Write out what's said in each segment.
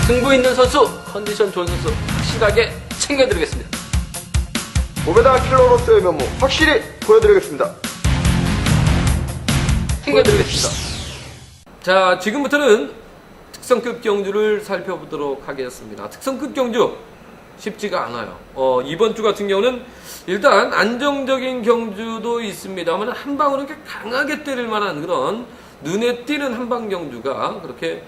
승부 있는 선수, 컨디션 좋은 선수 확실하게 챙겨드리겠습니다. 오베다 킬러로서의 면모 확실히 보여드리겠습니다. 챙겨드리겠습니다. 자, 지금부터는 특성급 경주를 살펴보도록 하겠습니다. 특성급 경주 쉽지가 않아요. 이번 주 같은 경우는 일단 안정적인 경주도 있습니다만 한 방으로 이렇게 강하게 때릴 만한 그런 눈에 띄는 한방 경주가 그렇게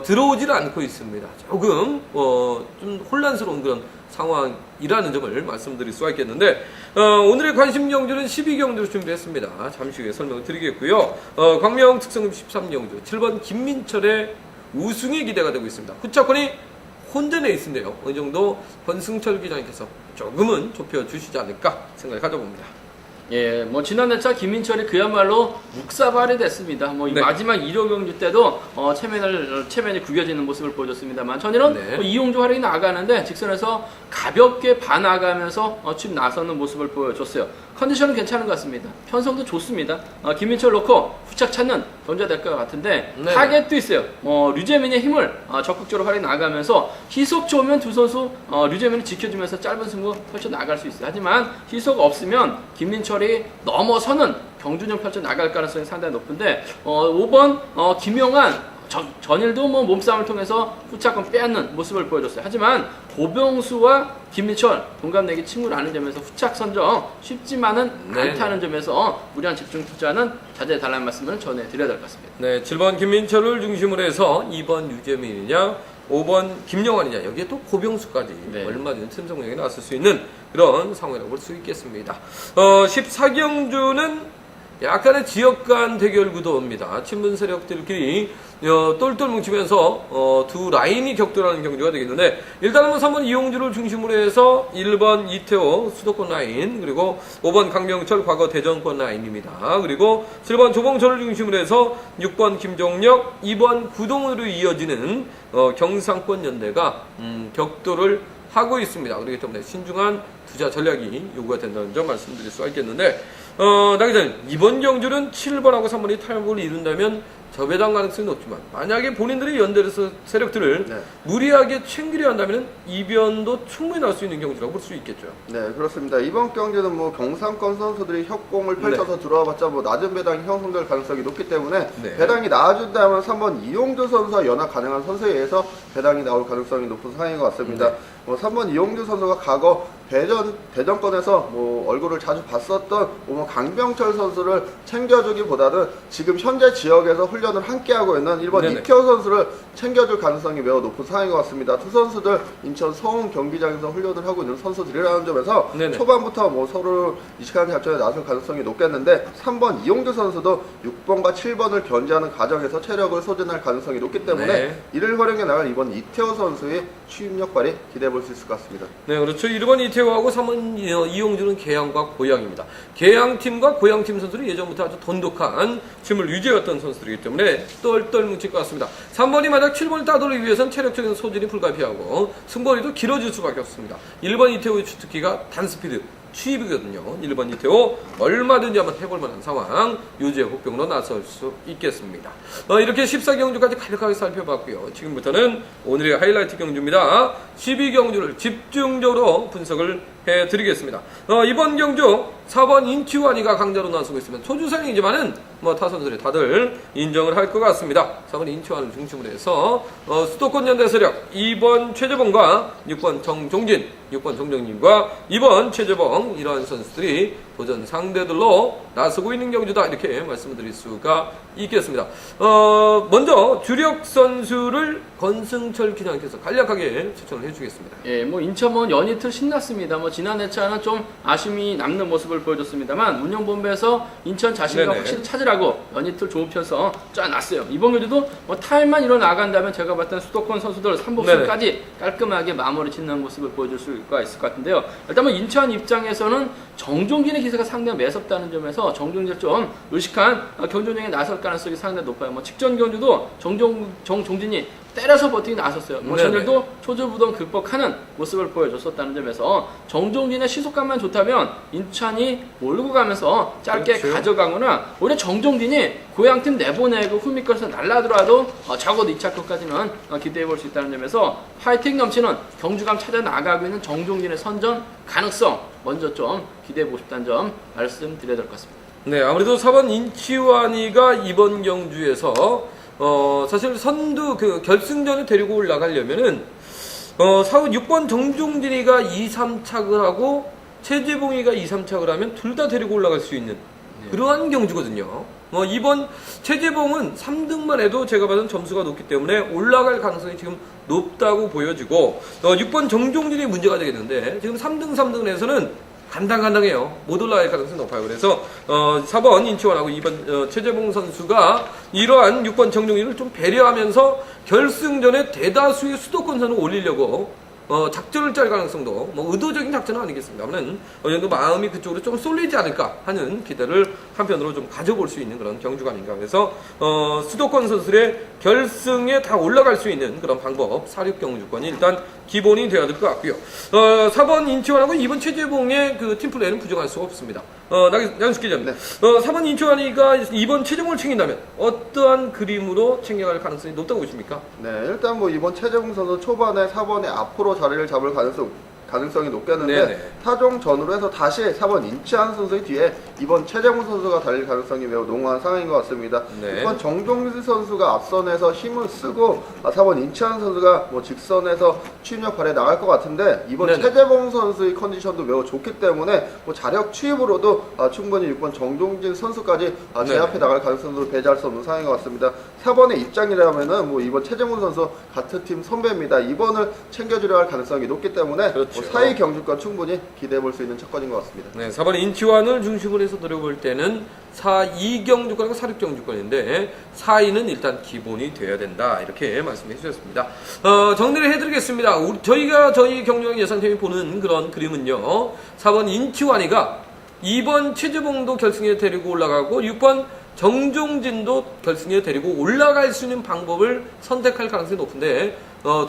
들어오질 않고 있습니다. 조금 좀 혼란스러운 그런 상황이라는 점을 말씀드릴 수가 있겠는데 오늘의 관심 경주는 12경주를 준비했습니다. 잠시 후에 설명을 드리겠고요. 광명 특성급 13경주 7번 김민철의 우승이 기대가 되고 있습니다. 후차권이 혼전에 있는데요. 어느 정도 권승철 기자님께서 조금은 좁혀주시지 않을까 생각을 가져봅니다. 예, 뭐 지난 회차 김민철이 그야말로 묵사발이 됐습니다. 뭐 네. 마지막 1호 경주 때도 체면이 구겨지는 모습을 보여줬습니다만 전일은 네. 이용주 활약이 나가는데 직선에서 가볍게 반나가면서 칩 나서는 모습을 보여줬어요. 컨디션은 괜찮은 것 같습니다. 편성도 좋습니다. 김민철 놓고 후착 찾는 던져야 될 것 같은데 네. 타겟도 있어요. 류재민의 힘을 적극적으로 활약이 나가면서 희속 좋으면 두 선수 류재민이 지켜주면서 짧은 승부 펼쳐 나갈 수 있어요. 하지만 희속 없으면 김민철이 넘어서는 경주전 펼쳐 나갈 가능성이 상당히 높은데 5번 김용환 전일도 뭐 몸싸움을 통해서 후차권 빼앗는 모습을 보여줬어요. 하지만 고병수와 김민철 동갑내기 친구라는 점에서 후착 선정 쉽지만은 않다는 점에서 무리한 집중 투자는 자제해달라는 말씀을 전해드려야 될 것 같습니다. 네, 7번 김민철을 중심으로 해서 2번 유재민이냐 5번 김영환이냐 여기에 또 고병수까지 네. 얼마든지 틈성력이 나설 수 있는 그런 상황이라고 볼 수 있겠습니다. 14경주는 약간의 지역 간 대결 구도입니다. 친문 세력들끼리 똘똘 뭉치면서 두 라인이 격돌하는 경주가 되겠는데 일단은 3번 이용주를 중심으로 해서 1번 이태호 수도권 라인 그리고 5번 강명철 과거 대전권 라인입니다. 그리고 7번 조봉철을 중심으로 해서 6번 김종혁 2번 구동으로 이어지는 경상권 연대가 격돌을 하고 있습니다. 그렇기 때문에 신중한 투자 전략이 요구가 된다는 점 말씀드릴 수가 있겠는데 나 기자님, 이번 경주는 7번하고 3번이 탈북을 이룬다면 저배당 가능성이 높지만 만약에 본인들이 연대에서 세력들을 네. 무리하게 챙기려 한다면 이변도 충분히 나올 수 있는 경주라고 볼 수 있겠죠. 네, 그렇습니다. 이번 경기는 뭐 경상권 선수들이 협공을 펼쳐서 들어와봤자 뭐 낮은 배당이 형성될 가능성이 높기 때문에 네. 배당이 나와준다면 3번 이용주 선수와 연합 가능한 선수에 의해서 배당이 나올 가능성이 높은 상황인 것 같습니다. 네. 뭐 3번 이용주 선수가 과거 대전권에서 뭐 얼굴을 자주 봤었던 뭐 강병철 선수를 챙겨주기보다는 지금 현재 지역에서 훈련을 함께 하고 있는 1번 네네. 이태호 선수를 챙겨줄 가능성이 매우 높은 상황인 것 같습니다. 두 선수들 인천 서운 경기장에서 훈련을 하고 있는 선수들이라는 점에서 네네. 초반부터 뭐 서로 이식하는 작전에 나설 가능성이 높겠는데 3번 이용주 선수도 6번과 7번을 견제하는 과정에서 체력을 소진할 가능성이 높기 때문에 네. 이를 활용해 나갈 2번 이태호 선수의 취임력 발휘 기대해 볼 수 있을 것 같습니다. 네, 그렇죠. 1번 이태호하고 3번 이용주는 계양과 고양입니다. 계양팀과 고양팀 선수들이 예전부터 아주 돈독한 팀을 유지해왔던 선수들이기 때문에 똘똘 뭉칠 것 같습니다. 3번이 만약 7번을 따돌리기 위해서는 체력적인 소진이 불가피하고 승거리도 길어질 수밖에 없습니다. 1번 이태호의 주특기가 단스피드 취입이거든요. 1번 이태호 얼마든지 한번 해볼 만한 상황 유지의 복병으로 나설 수 있겠습니다. 이렇게 14경주까지 간략하게 살펴봤고요. 지금부터는 오늘의 하이라이트 경주입니다. 12경주를 집중적으로 분석을 해드리겠습니다. 이번 경주 4번 인치환이가 강자로 나서고 있으면 소주상이지만은 뭐 타선들이 다들 인정을 할 것 같습니다. 4번 인치환을 중심으로 해서 수도권 연대 세력 2번 최재봉과 6번 정종진 6번 정정님과 2번 최재봉 이러한 선수들이 도전 상대들로 나서고 있는 경주다 이렇게 말씀드릴 수가 있겠습니다. 먼저 주력 선수를 권승철 기자님께서 간략하게 추천을 해주겠습니다. 예, 뭐 인천은 연이틀 신났습니다. 뭐 지난 회차는 좀 아쉬움이 남는 모습을 보여줬습니다만 운영본부에서 인천 자신감 네네. 확실히 찾으라고 연이틀 좋은 편성 짜놨어요. 이번 경기도 뭐 타임만 일어 나간다면 제가 봤던 수도권 선수들 3복승까지 깔끔하게 마무리 짓는 모습을 보여줄 수가 있을 것 같은데요. 일단 뭐 인천 입장에서는 정종진의 기세가 상당히 매섭다는 점에서 정종진을 좀 의식한 경주 운영에 나설 가능성이 상당히 높아요. 뭐 직전 경주도 정종진이 때려서 버티기 나섰어요. 뭐 네네. 전일도 초조부동 극복하는 모습을 보여줬었다는 점에서 정종진의 시속감만 좋다면 인천이 몰고 가면서 짧게 그렇죠. 가져가거나 오히려 정종진이 고향팀 내보내고 후미권에서 날라들어도 적어도 2차급까지는 기대해 볼 수 있다는 점에서 파이팅 넘치는 경주감 찾아 나가고 있는 정종진의 선전 가능성 먼저 좀 기대해 보고 싶다는 점 말씀드려야 될 것 같습니다. 네, 아무래도 4번 인치환이가 이번 경주에서 사실 선두 그 결승전에 데리고 올라가려면은 4번 6번 정종진이가 2, 3착을 하고 최재봉이가 2, 3착을 하면 둘 다 데리고 올라갈 수 있는 그러한 경주거든요. 이번 최재봉은 3등만 해도 제가 봐선 점수가 높기 때문에 올라갈 가능성이 지금 높다고 보여지고 6번 정종진이 문제가 되겠는데 지금 3등을 해서는 간당간당해요. 못 올라갈 가능성이 높아요. 그래서 4번 인치환하고 2번 최재봉 선수가 이러한 6번 정종진을 좀 배려하면서 결승전에 대다수의 수도권선을 올리려고 작전을 짤 가능성도 의도적인 작전은 아니겠습니다만 어느 정도 마음이 그쪽으로 좀 쏠리지 않을까 하는 기대를 한편으로 좀 가져볼 수 있는 그런 경주가 아닌가. 그래서 수도권 선수들의 결승에 다 올라갈 수 있는 그런 방법 4, 6경주권이 일단 기본이 되어야 될 것 같고요. 4번 인치환하고 2번 최재봉의 그 팀플레이는 부정할 수가 없습니다. 양숙 기자님, 네. 4번 인치환이가 2번 최재봉을 챙긴다면 어떠한 그림으로 챙겨갈 가능성이 높다고 보십니까? 네, 일단 뭐 이번 최재봉 선수 초반에 4번에 앞으로 자리를 잡을 가능성이 높겠는데 네네. 타종 전으로 해서 다시 4번 인치환 선수의 뒤에 이번 최재봉 선수가 달릴 가능성이 매우濃厚상황인 것 같습니다. 네. 이번 정종진 선수가 앞선에서 힘을 쓰고 4번 인치환 선수가 뭐 직선에서 추입력 발휘해 나갈 것 같은데 이번 네네. 최재봉 선수의 컨디션도 매우 좋기 때문에 뭐 자력 추입으로도 충분히 6번 정종진 선수까지 제압해 나갈 가능성도 배제할 수 없는 상황인 것 같습니다. 4번의 입장이라면은 뭐 이번 최재봉 선수 같은 팀 선배입니다. 2번을 챙겨주려 할 가능성이 높기 때문에 그렇죠. 4위 경주권 충분히 기대해 볼 수 있는 첫건인 것 같습니다. 네, 4번 인치환을 중심으로 해서 노려볼 때는 4, 2경주권하고 4, 6경주권인데 4위는 일단 기본이 되어야 된다 이렇게 말씀해 주셨습니다. 정리를 해드리겠습니다. 저희가 저희 경주장 예상팀이 보는 그런 그림은요, 4번 인치환이가 2번 최재봉도 결승에 데리고 올라가고 6번 정종진도 결승에 데리고 올라갈 수 있는 방법을 선택할 가능성이 높은데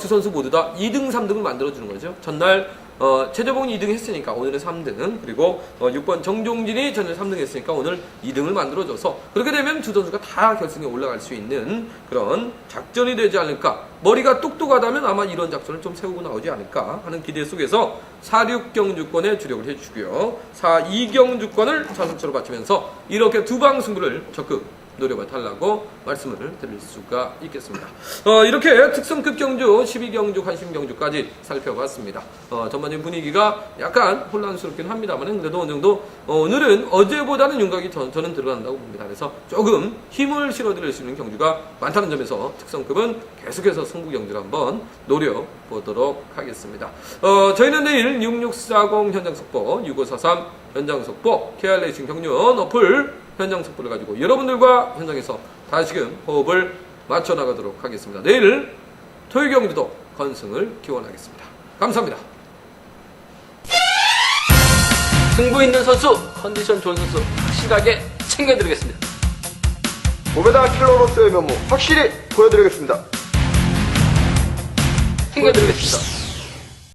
두 선수 모두 다 2등, 3등을 만들어주는 거죠. 전날 최재봉이 2등 했으니까 오늘은 3등, 그리고 6번 정종진이 전날 3등 했으니까 오늘 2등을 만들어줘서 그렇게 되면 두 선수가 다 결승에 올라갈 수 있는 그런 작전이 되지 않을까. 머리가 똑똑하다면 아마 이런 작전을 좀 세우고 나오지 않을까 하는 기대 속에서 4, 6경주권에 주력을 해주시고요. 4, 2경주권을 전승처로 바치면서 이렇게 두 방 승부를 적극 노려봐 달라고 말씀을 드릴 수가 있겠습니다. 이렇게 특성급 경주, 12경주, 관심 경주까지 살펴봤습니다. 전반적인 분위기가 약간 혼란스럽긴 합니다만 그래도 어느 정도 오늘은 어제보다는 윤곽이 저는 들어간다고 봅니다. 그래서 조금 힘을 실어드릴 수 있는 경주가 많다는 점에서 특성급은 계속해서 승부 경주를 한번 노려보도록 하겠습니다. 저희는 내일 6640 현장 속보, 6543 현장 속보, KR레이싱 경륜 어플 현장 속보를 가지고 여러분들과 현장에서 다시금 호흡을 맞춰 나가도록 하겠습니다. 내일 토요일 경주도 건승을 기원하겠습니다. 감사합니다. 승부 있는 선수, 컨디션 좋은 선수 확실하게 챙겨드리겠습니다. 오베다 킬러로서의 면모 확실히 보여드리겠습니다. 챙겨드리겠습니다.